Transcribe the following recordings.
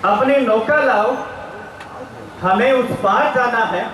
अपनी नौका लाओ, हमें उस पार जाना है।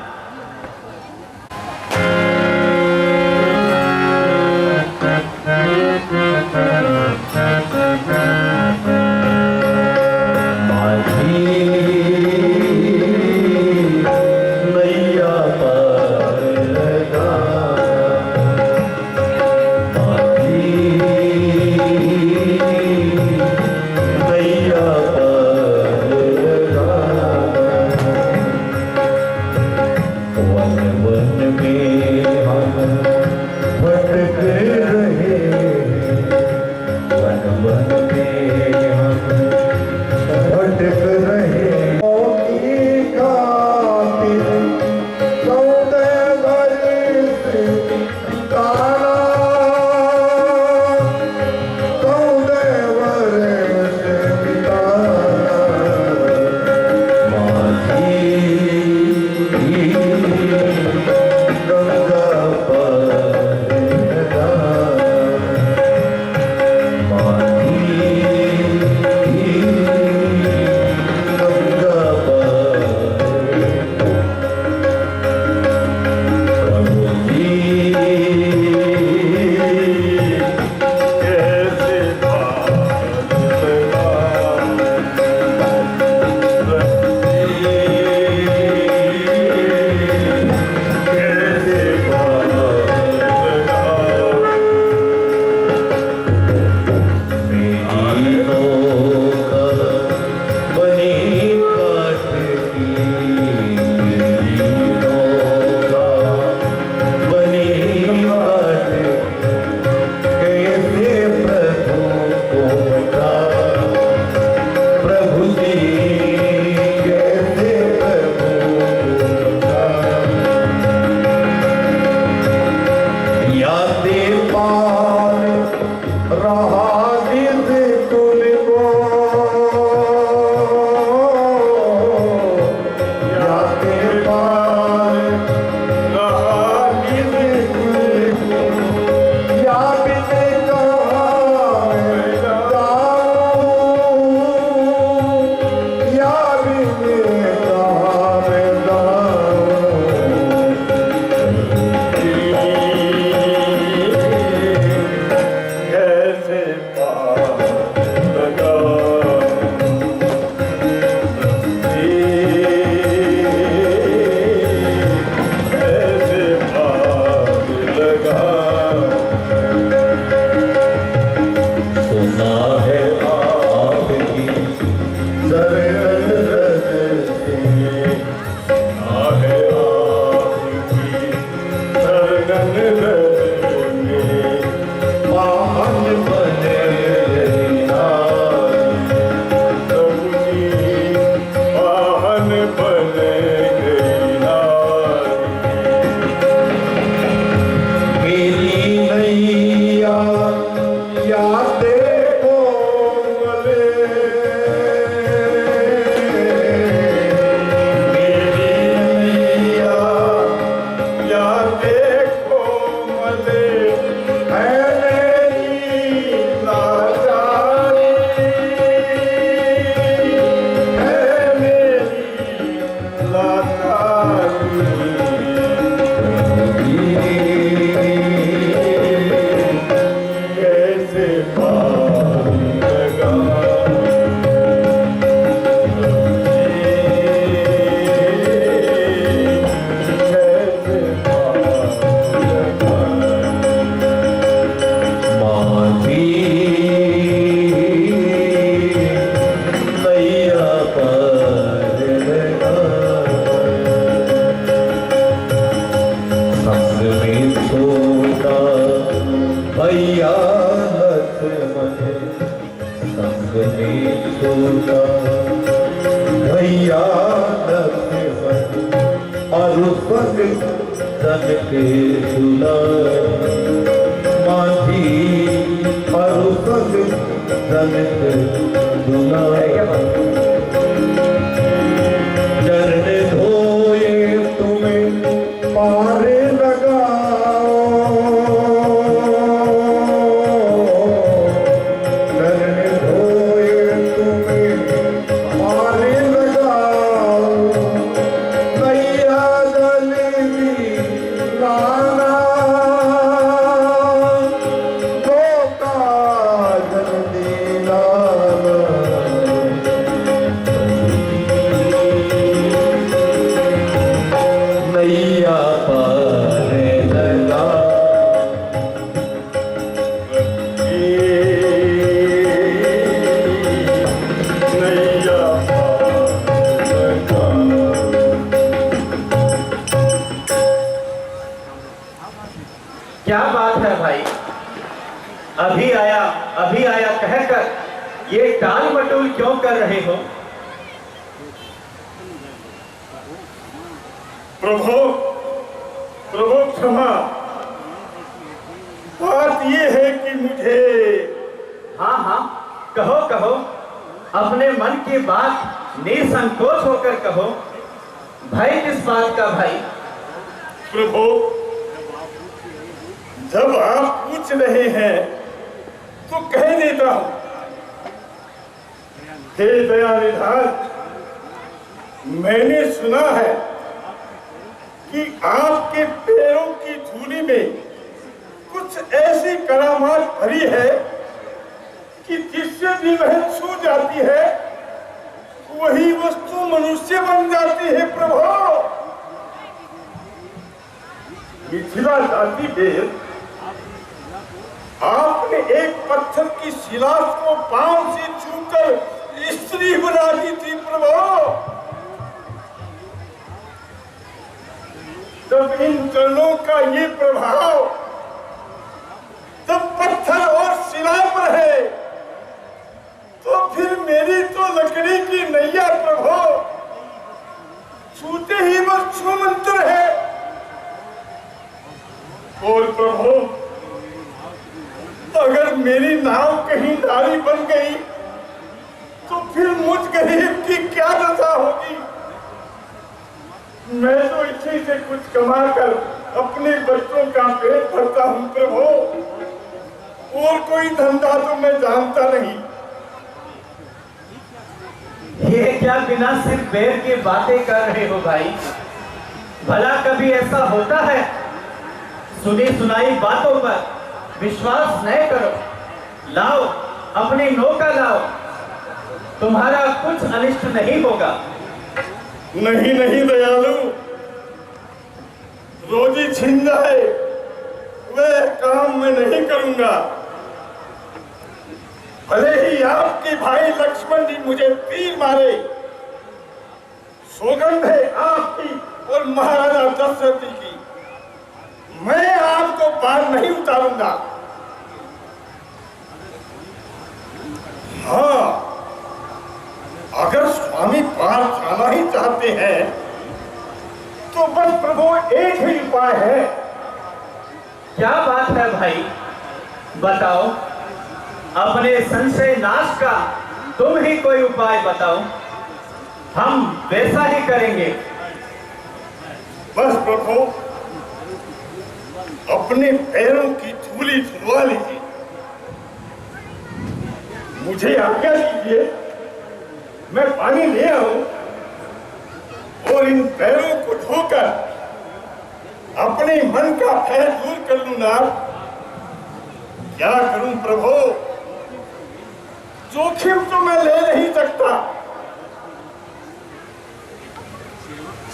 भाई? अभी आया कहकर ये टाल मटोल क्यों कर रहे हो? प्रभु प्रभु क्षमा। बात ये है कि मुझे। हाँ, कहो। अपने मन की बात निसंकोच होकर कहो। भय किस बात का भाई? प्रभु, जब आप पूछ रहे हैं तो कह देता हूं। हे दयानिधान, मैंने सुना है कि आपके पैरों की धूली में कुछ ऐसी करामात भरी है कि जिससे भी वह छू जाती है वही वस्तु मनुष्य बन जाती है। प्रभु, मिथिला जाति में आपने एक पत्थर की शिला को पांव से छूकर स्त्री बना दी थी। प्रभु, जब इन चरणों का ये प्रभाव जब पत्थर और शिला पर है तो फिर मेरी तो लकड़ी की नैया प्रभु छूते ही बस छू मंत्र है। और प्रभु, अगर मेरी नाव कहीं नारी बन गई तो फिर मुझ गरीब की क्या दशा होगी? मैं तो इसी से कुछ कमाकर अपने बच्चों का पेट भरता हूं प्रभु, और कोई धंधा तो मैं जानता नहीं। ये क्या बिना सिर पैर की बातें कर रहे हो भाई? भला कभी ऐसा होता है? सुनी सुनाई बातों पर विश्वास नहीं करो। लाओ, अपनी नौका लाओ, तुम्हारा कुछ अनिष्ट नहीं होगा। नहीं दयालु, रोजी छिन जाए वह काम मैं नहीं करूंगा। भले ही आपके भाई लक्ष्मण जी मुझे तीर मारे, सौगंध है आपकी और महाराजा दशरथ जी की, मैं आपको पार नहीं उतारूंगा। हाँ, अगर स्वामी पार जाना ही चाहते हैं तो बस प्रभु एक ही उपाय है। क्या बात है भाई? बताओ, अपने संशय नाश का तुम ही कोई उपाय बताओ, हम वैसा ही करेंगे। बस प्रभु, अपने पैरों की धूली धुलवा लीजिए, मुझे आज्ञा दीजिए, मैं पानी ले आऊं और इन पैरों को धोकर अपने मन का भय दूर कर लूं। ना क्या करूं प्रभु, जोखिम तो मैं ले नहीं सकता।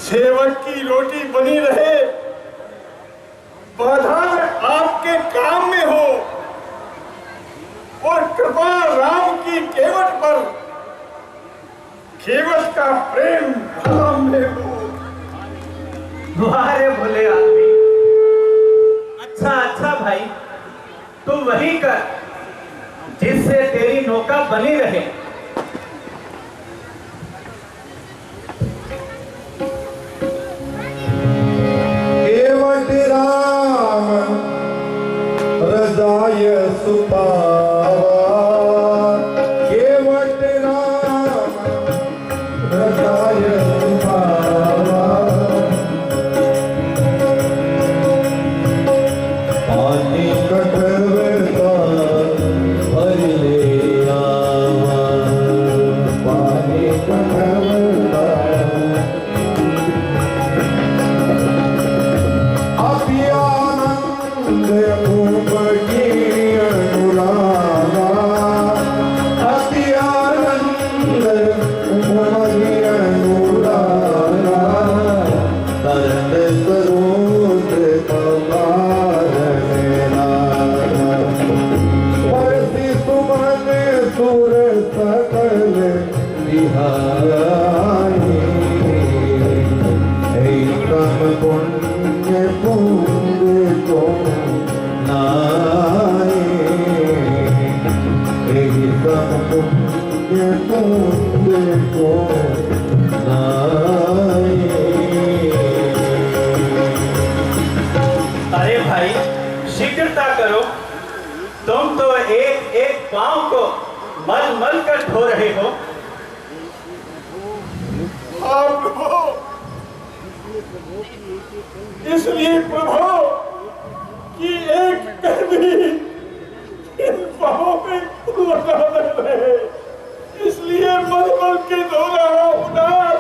सेवक की रोटी बनी रहे, बाधा में आपके काम में हो, और कृपा राम की केवट पर, केवट का प्रेम धाम में हो। वाह रे भोले आदमी, अच्छा भाई, तू वही कर जिससे तेरी नौका बनी रहे। केवट राम हृदय सुपावा, केवट राम हृदय सुपावा, पानी कठवता भर ले आवा, पानी कठवता अभियानंद उमगी अनुरागा, अभियानंद उमगी अनुरागा, तरंग सरोज कपार मेरा, परसी सुमन सुर सकल बिहारी, एकम पुण्य पुण्य को ना को नाई। अरे भाई शीघ्रता करो, तुम तो एक एक पांव को मल मल कर धो रहे हो। हाँ प्रभु, इसलिए प्रभु कि एक कर भी इन पाँव में लगा न रहे, इसलिए मल मल के धो रहा हूँ नाथ।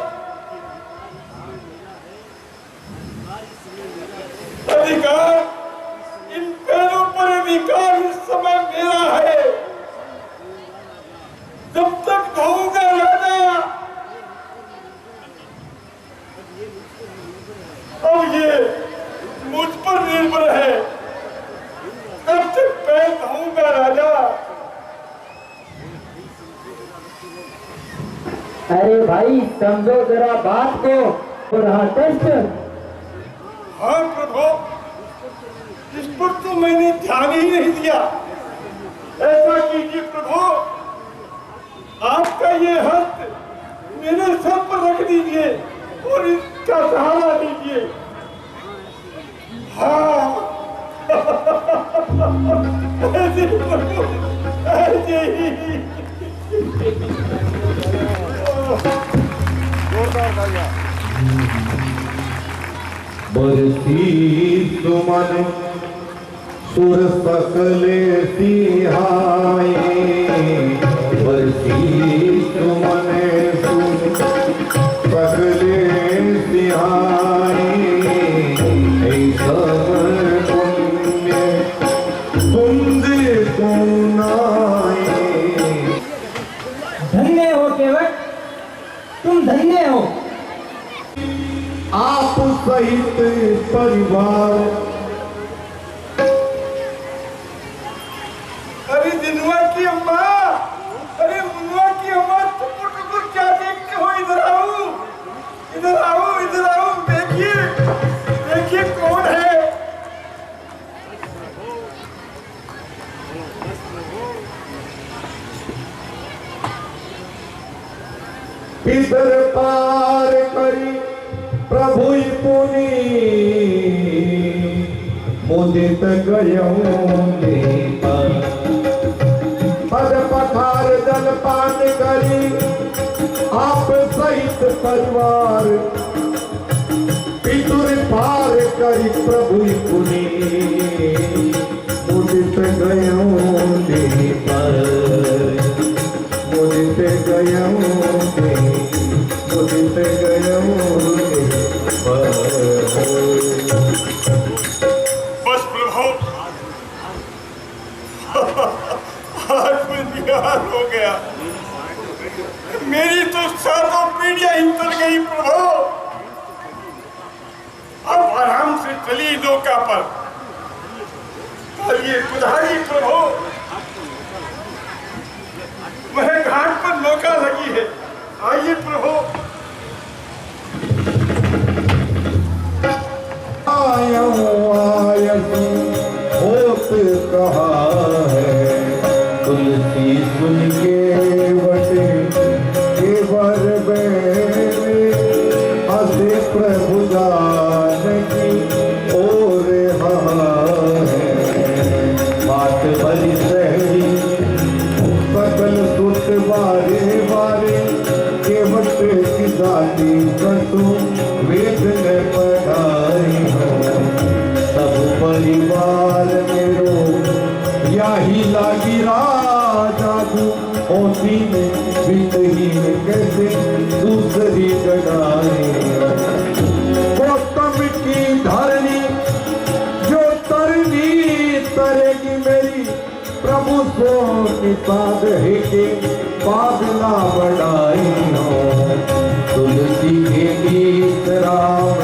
अधिकार, इन पैरों पर अधिकार इस समय मेरा है। जब तक धोऊंगा राजा, अब ये मुझ पर निर्भर है। कब तक पैर धोऊंगा राजा? अरे भाई समझो जरा बात को, पुनः टेस्ट। हाँ प्रभु, इस पर तो मैंने ध्यान ही नहीं दिया। ऐसा कीजिए प्रभु, आपका ये हाथ मेरे सर पर रख दीजिए और इसका सहारा दीजिए। हाँ ऐसे प्रभु, ऐसे ही। बरसी सुमन सुर सकले सिहाए, बरसी सुमन सुर सकले सिहाए। सब पुण्य तुम को नाए। धन्य हो केवट, तुम धन्य हो। आप सहित परिवार, अरे दिनुआ की अम्मा, अरे मुनुआ की अम्मा, टुकुर क्या देखते हो? इधर आओ, इधर आओ, इधर आओ। देखिए देखिए कौन है। इधर पार करी प्रभु पुनि, मुदित गयऊं पद पठार जल पान करी। आप सहित परिवार पितुर पार करी प्रभु पुनि, मुदित गयऊं पर, मुदित गयऊं मुदित गयऊं बस प्रभु, आज मैं निहार हो गया। मेरी तो सातों पीढ़ियां ही चल गई प्रभु। अब आराम से चली नौका पर। चलिए पुधारी प्रभु, वह घाट पर नौका लगी है। आइए प्रभु। होत कहा है तुलसी सुन के बटे के वर बेरे, असे प्रभु जानकी और है। बात बड़ी सहरी सकल सुत बारे बारे, केवट की जाति कटु वेद ने पढ़ाई हो। सब परिवार मेरो यही लागी राजादू, होती में बीतहीन कैसे दूसरी जगाए। गौतम की धरनी जो तरनी तरेगी मेरी, प्रभु सो निषाद है के बादला बढ़ाई हो। तुलसी के गीत राम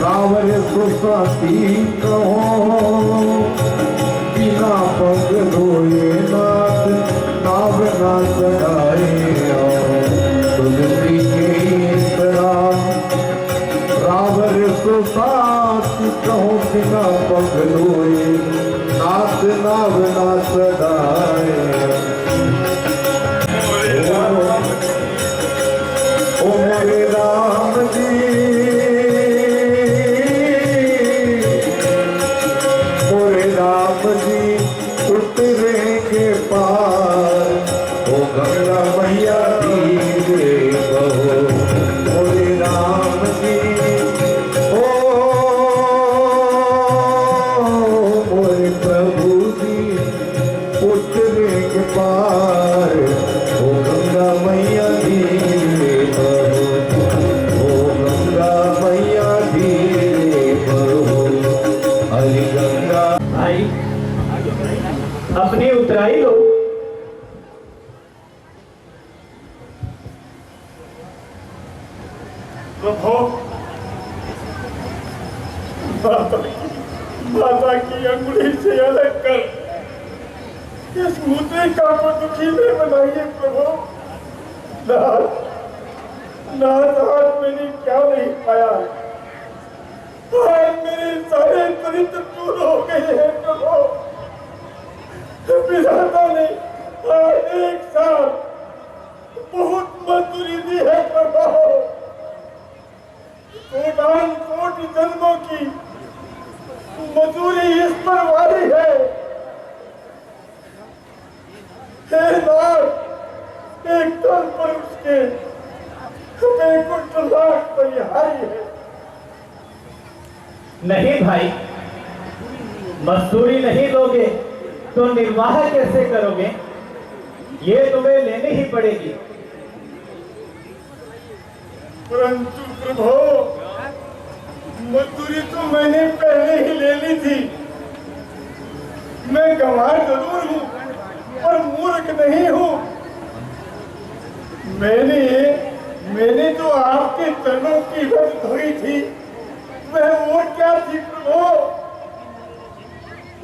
रावर सुसाती कहो, बिना पग धोए नाथ नाव ना चढ़ाए। तुलसी के गीत राम रावर सुसाती कहो, बिना पग धोए नाथ नाव ना चढ़ाए। प्रभु, माता की अंगुली से अलग कर इस मुद्रिका को दुखी में बनाइए प्रभु। नाथ आज मैंने क्या नहीं पाया, आज मेरे सारे दरिद्र दूर हो गए हैं प्रभु। विधाता ने आज एक साल बहुत मजदूरी दी है प्रभु। कोटान कोटि जन्मों की मजदूरी इस पर वाली है। हे नाथ, एक तल पर उसके कुछ लाख परिहारी है। नहीं भाई, मजदूरी नहीं दोगे तो निर्वाह कैसे करोगे? ये तुम्हें लेनी ही पड़ेगी। परंतु प्रभु, मजदूरी तो मैंने पहले ही ले ली थी। मैं गंवार जरूर हूँ पर मूर्ख नहीं हूँ। मैंने तो आपके चरणों की रज धोई थी, वह और क्या थी प्रभु?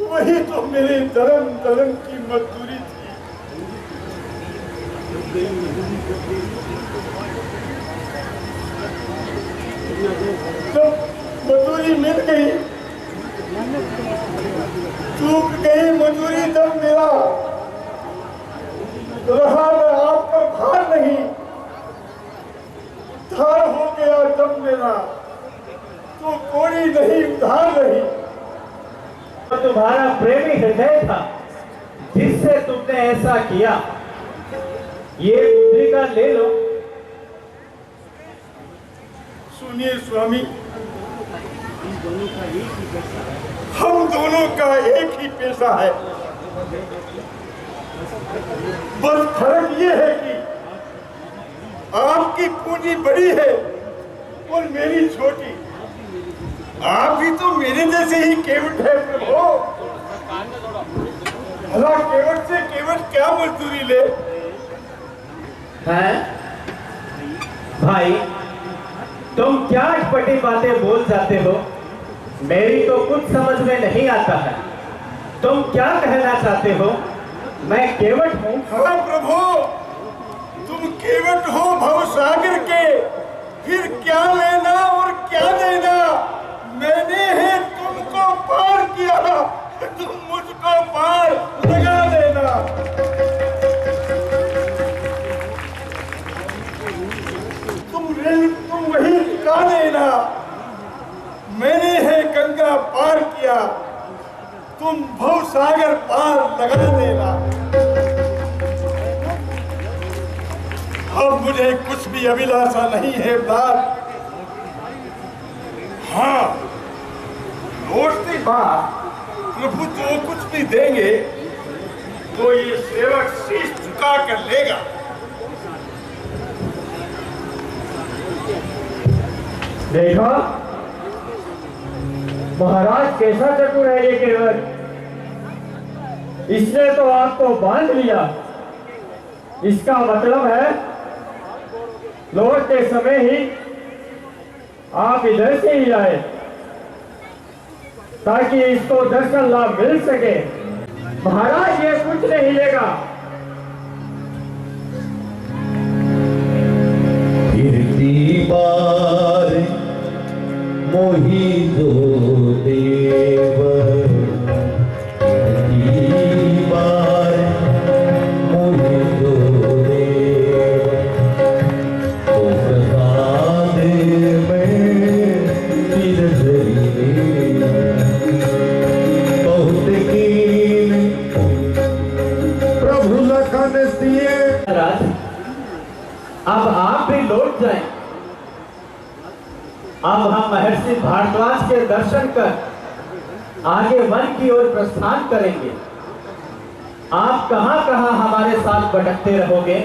वही तो मेरे धर्म की मजदूरी थी। जब मजदूरी मिल गई, चूक गई मजदूरी, जब मेरा रहा मैं आप पर भार नहीं, धार हो गया जब मेरा, तो कोई नहीं उधार नहीं। तो तुम्हारा प्रेमी हृदय था जिससे तुमने ऐसा किया। ये मुद्रिका ले लो। सुनिए स्वामी, हम दोनों का एक ही पेशा है। बस फर्क ये है कि आपकी पूंजी बड़ी है और मेरी छोटी। आप भी तो मेरे जैसे ही केवट है प्रभु। भला केवट से केवट क्या मजदूरी ले? हैं? भाई, तुम क्या अटपटी बातें बोल जाते हो? मेरी तो कुछ समझ में नहीं आता है। तुम क्या कहना चाहते हो? मैं केवट हूँ? हाँ प्रभु, तुम केवट हो भवसागर के। फिर क्या लेना और क्या देना? मैंने है तुमको पार किया, तुम मुझको पार लगा देना। तुम वही टिका देना। मैंने है गंगा पार किया, तुम भवसागर पार लगा देना। अब मुझे कुछ भी अभिलाषा नहीं है बात। हाँ, लौटती बात प्रभु जो कुछ भी देंगे तो ये सेवक शीश झुका कर लेगा। देखा महाराज कैसा चतुर है ये केवट। इसने तो आपको बांध लिया। इसका मतलब है लौटते समय ही आप इधर से ही आए ताकि इसको दर्शन लाभ मिल सके। महाराज ये कुछ नहीं लेगा। कीर्ति बार मोहि दो देव, कीर्ति बार मोहि दो देव, तो प्रसाद में चिर धरी बहुत कीन प्रभु लखन दिए। राज, अब आप भी लौट जाएं। अब हम महर्षि भारद्वाज के दर्शन कर आगे वन की ओर प्रस्थान करेंगे। आप कहां कहां हमारे साथ भटकते रहोगे?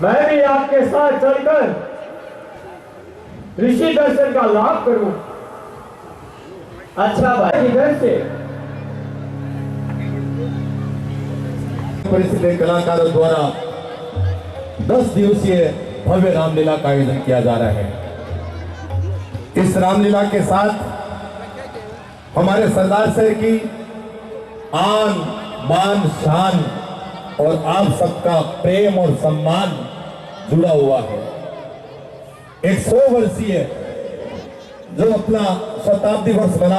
मैं भी आपके साथ चलकर ऋषि दर्शन का लाभ करूं। अच्छा भाई, इधर से परिस्थिति कलाकारों द्वारा 10 दिवसीय भव्य रामलीला का आयोजन किया जा रहा है। इस रामलीला के साथ हमारे सरदार सर की आन मान शान और आप सबका प्रेम और सम्मान जुड़ा हुआ है। 100 वर्षीय जो अपना शताब्दी वर्ष मना